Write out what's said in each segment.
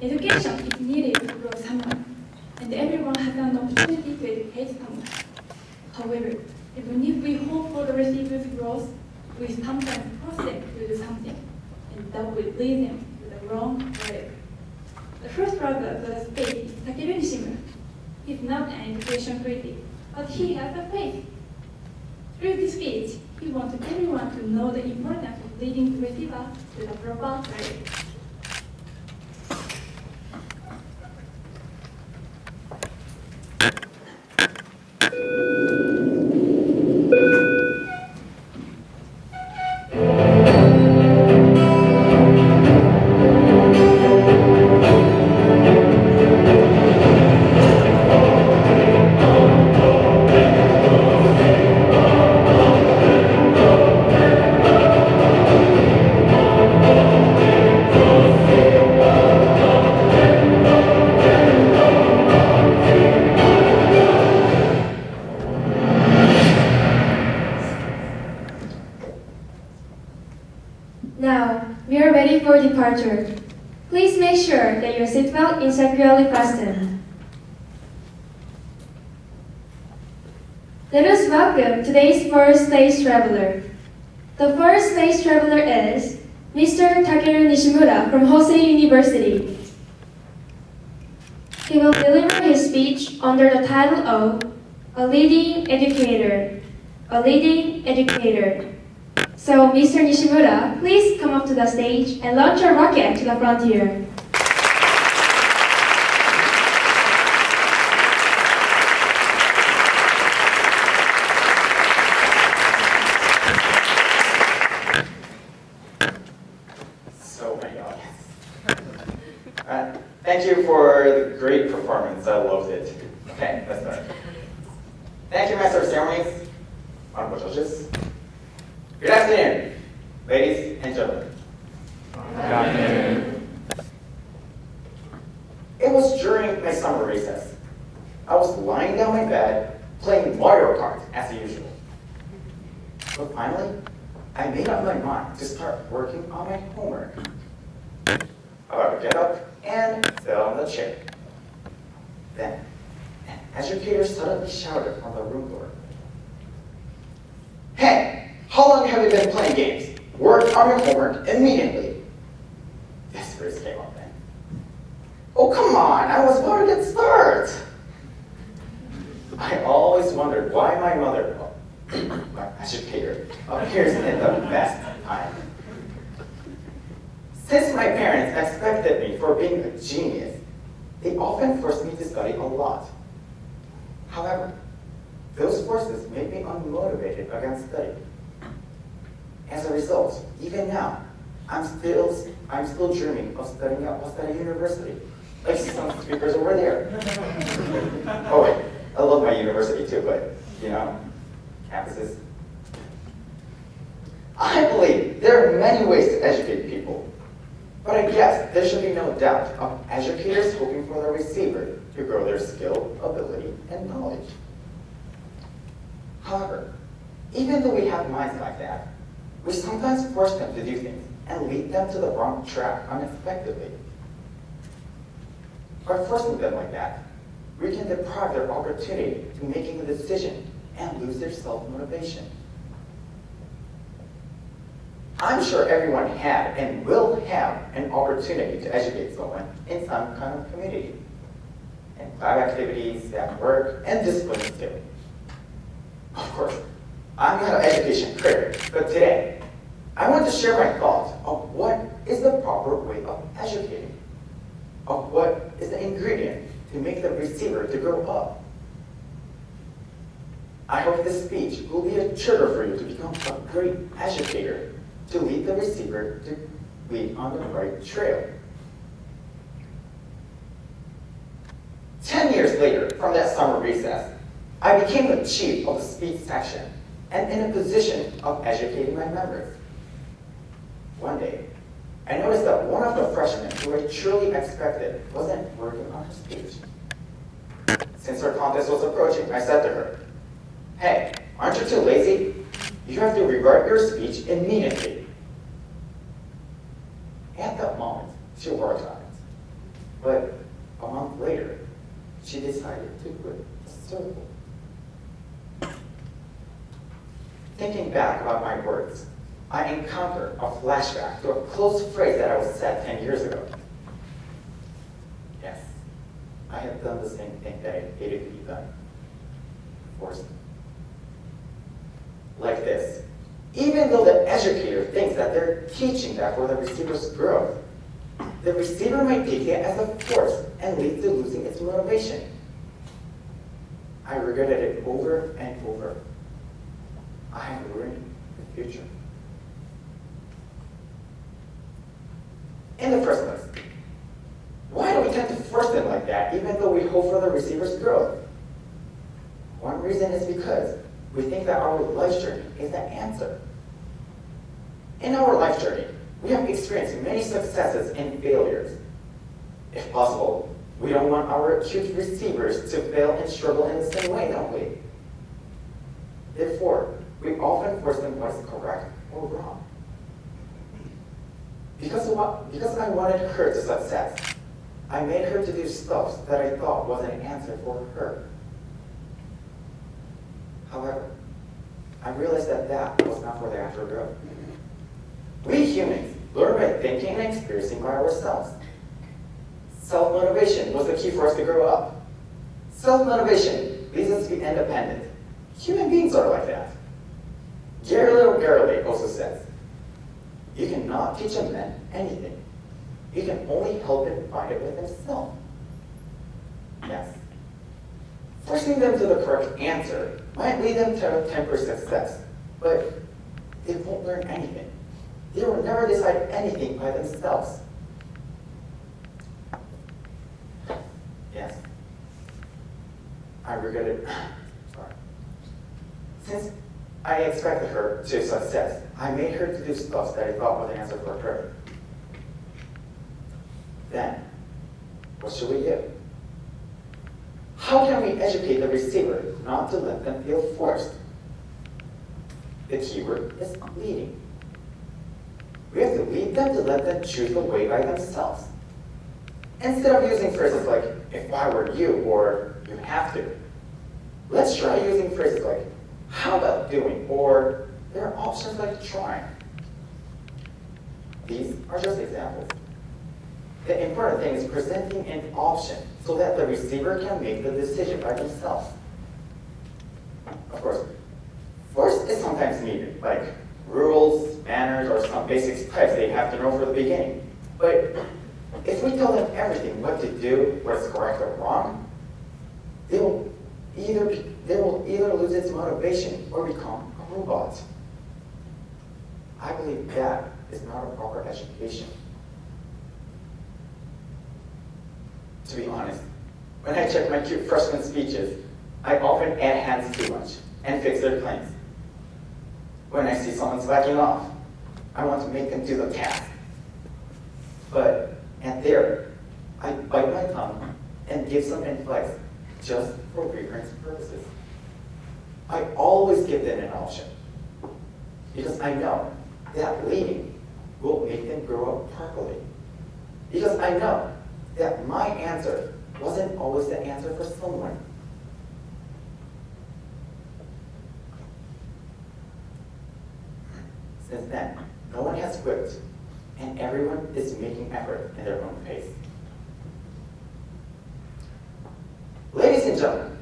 Education is needed to grow someone, and everyone has an opportunity to educate someone. However, even if we hope for the receiver's growth, we sometimes force them to do something, and that will lead them to the wrong way. The first brother of the state is Takeru Nishimura. He's not an education critic, but he has a faith. Through this speech, he wanted everyone to know the importance of leading the receiver to the proper way. Now, we are ready for departure. Please make sure that your seatbelt is securely fastened. Let us welcome today's first space traveler. The first space traveler is Mr. Takeru Nishimura from Hosei University. He will deliver his speech under the title of A Leading Educator. A Leading Educator. So, Mr. Nishimura, please come up to the stage and launch your rocket to the frontier. So many audience. Thank you for the great performance. I loved it. Okay, let's start. Thank you, Master of Ceremonies, honorable judges. Good afternoon, ladies and gentlemen. Good afternoon. It was during my summer recess. I was lying down my bed playing Mario Kart as usual. But finally, I made up my mind to start working on my homework. I would get up and sit on the chair. Then, an educator suddenly shouted from the room door. Hey! How long have you been playing games? Work on your homework immediately. This verse came up then. Oh, come on, I was about to get started. I always wondered why my mother, my educator, appears in the best time. Since my parents expected me for being a genius, they often forced me to study a lot. However, those forces made me unmotivated against study. As a result, even now, I'm still dreaming of studying at Waseda University, like some speakers over there. Oh wait, I love my university too, but campuses. I believe there are many ways to educate people, but I guess there should be no doubt of educators hoping for the receiver to grow their skill, ability, and knowledge. However, even though we have minds like that, we sometimes force them to do things and lead them to the wrong track unexpectedly. By forcing them like that, we can deprive their opportunity to making a decision and lose their self-motivation. I'm sure everyone had and will have an opportunity to educate someone in some kind of community, in lab activities, at work, and discipline skills. Of course, I'm not an education critic, but today, I want to share my thoughts of what is the proper way of educating, of what is the ingredient to make the receiver to grow up. I hope this speech will be a trigger for you to become a great educator, to lead the receiver to lead on the right trail. 10 years later, from that summer recess, I became the chief of the speech section and in a position of educating my members. One day, I noticed that one of the freshmen who I truly expected wasn't working on her speech. Since her contest was approaching, I said to her, "Hey, aren't you too lazy? You have to rewrite your speech immediately." At that moment, she worked on it. But a month later, she decided to quit the circle. Thinking back about my words, I encountered a flashback to a close phrase that I was said 10 years ago. Yes, I had done the same thing that I hated to be done. Forced. Like this. Even though the educator thinks that they're teaching that for the receiver's growth, the receiver might take it as a force and lead to losing its motivation. I regretted it over and over. I have ruined the future. In the first place, why do we tend to force them like that even though we hope for the receiver's growth? One reason is because we think that our life journey is the answer. In our life journey, we have experienced many successes and failures. If possible, we don't want our acute receivers to fail and struggle in the same way, don't we? Therefore, we often force them what is correct or wrong. Because I wanted her to success, I made her to do stuff that I thought was an answer for her. However, I realized that that was not for the actual growth. We humans learn by thinking and experiencing by ourselves. Self-motivation was the key for us to grow up. Self-motivation leads us to be independent. Human beings are like that. Galileo Galilei also says, you cannot teach a man anything. You can only help him find it with himself. Yes. Forcing them to the correct answer might lead them to temporary success, but they won't learn anything. They will never decide anything by themselves. Yes. I regretted, sorry. Since I expected her to success, I made her to do stuff that I thought was an answer for her. Then, what should we do? How can we educate the receiver not to let them feel forced? The keyword is leading. We have to lead them to let them choose the way by themselves. Instead of using phrases like, if I were you, or you have to, let's try using phrases like, how about doing, or there are options like trying. These are just examples. The important thing is presenting an option so that the receiver can make the decision by themselves. Of course, force is sometimes needed, like rules, manners, or some basic types they have to know for the beginning. But if we tell them everything, what to do, what's correct or wrong, they will either lose its motivation or become a robot. I believe that is not a proper education. To be honest, when I check my cute freshman speeches, I often add hands too much and fix their claims. When I see someone slacking off, I want to make them do the task. But at there, I bite my tongue and give some advice just for reference purposes. I always give them an option because I know that leading will make them grow up properly. Because I know that my answer wasn't always the answer for someone. Since then, no one has quit, and everyone is making effort in their own pace. Ladies and gentlemen,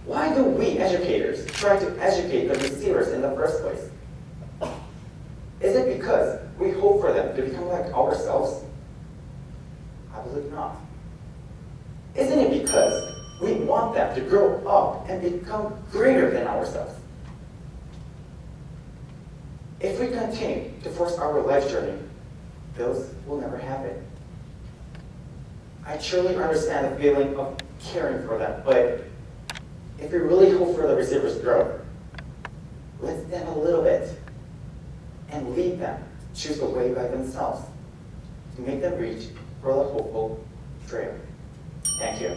why do we educators try to educate the receivers in the first place? Is it because we hope for them to become like ourselves? I believe not. Isn't it because we want them to grow up and become greater than ourselves? If we continue to force our life journey, those will never happen. I truly understand the feeling of caring for them, but if we really hope for the receiver's growth, let's stand a little bit and lead them to choose the way by themselves to make them reach for the hopeful trail. Thank you.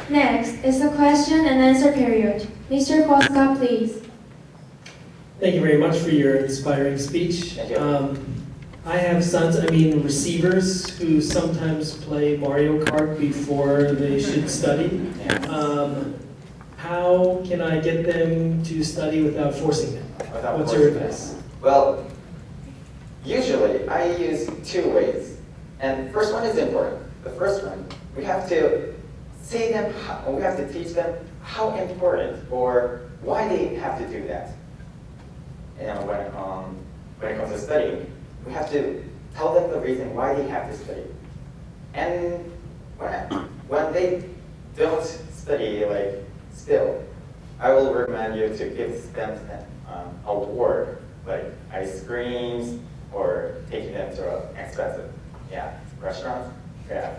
Next is a question and answer period. Mr. Koska, please. Thank you very much for your inspiring speech. Thank you. I have receivers who sometimes play Mario Kart before they should study. How can I get them to study without forcing them? Without What's your forcing them. advice? Well, usually I use two ways. And first one is important. The first one, we have to we have to teach them how important or why they have to do that. And when it comes to studying, we have to tell them the reason why they have to study. And when they don't study, still, I will recommend you to give them an award, like ice creams or taking them to an expensive, restaurants. Yeah,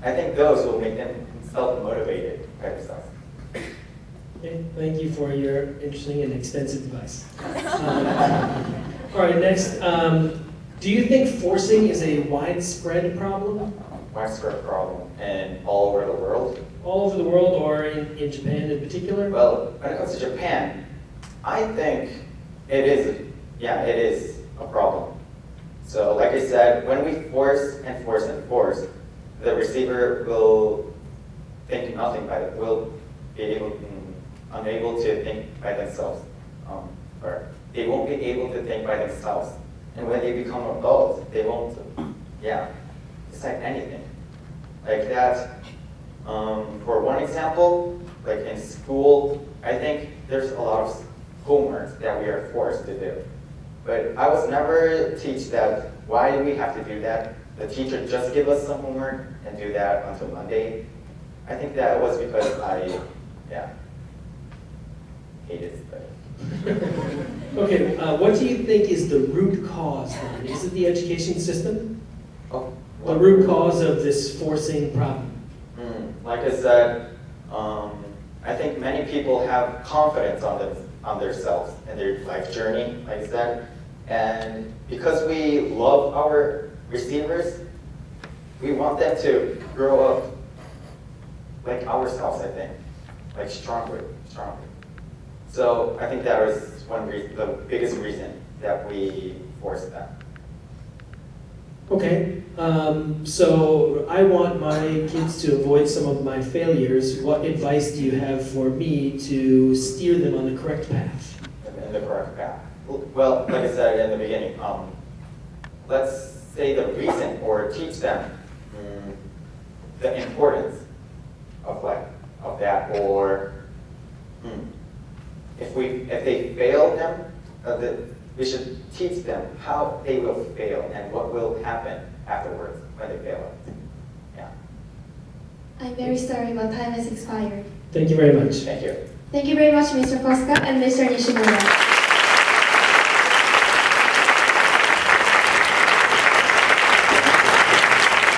I think those will make them self-motivated by themselves. Okay, thank you for your interesting and extensive advice. All right, next. Do you think forcing is a widespread problem? Widespread problem and all over the world. All over the world or in Japan in particular? Well, when it comes to Japan, I think it is a problem. So like I said, when we force and force and force, the receiver will think nothing by it, will be unable to think by themselves. Or they won't be able to think by themselves. And when they become adults, they won't, decide anything. Like that, for one example, like in school, I think there's a lot of homework that we are forced to do. But I was never taught that, why do we have to do that? The teacher just give us some homework and do that until Monday. I think that was because I hated studying. Okay, what do you think is the root cause then? Is it the education system? Oh, The root cause of this forcing problem? Like I said, I think many people have confidence on themselves and their life journey, like I said. And because we love our receivers, we want them to grow up like ourselves, I think, like stronger. So I think that was the biggest reason that we forced them. Okay, so I want my kids to avoid some of my failures. What advice do you have for me to steer them on the correct path? In the correct path. Well, like I said in the beginning, let's say the reason or teach them the importance of that, or if they fail them, we should teach them how they will fail and what will happen afterwards when they fail. Yeah. I'm very sorry, but time has expired. Thank you very much. Thank you. Thank you very much, Mr. Koska and Mr. Nishimura.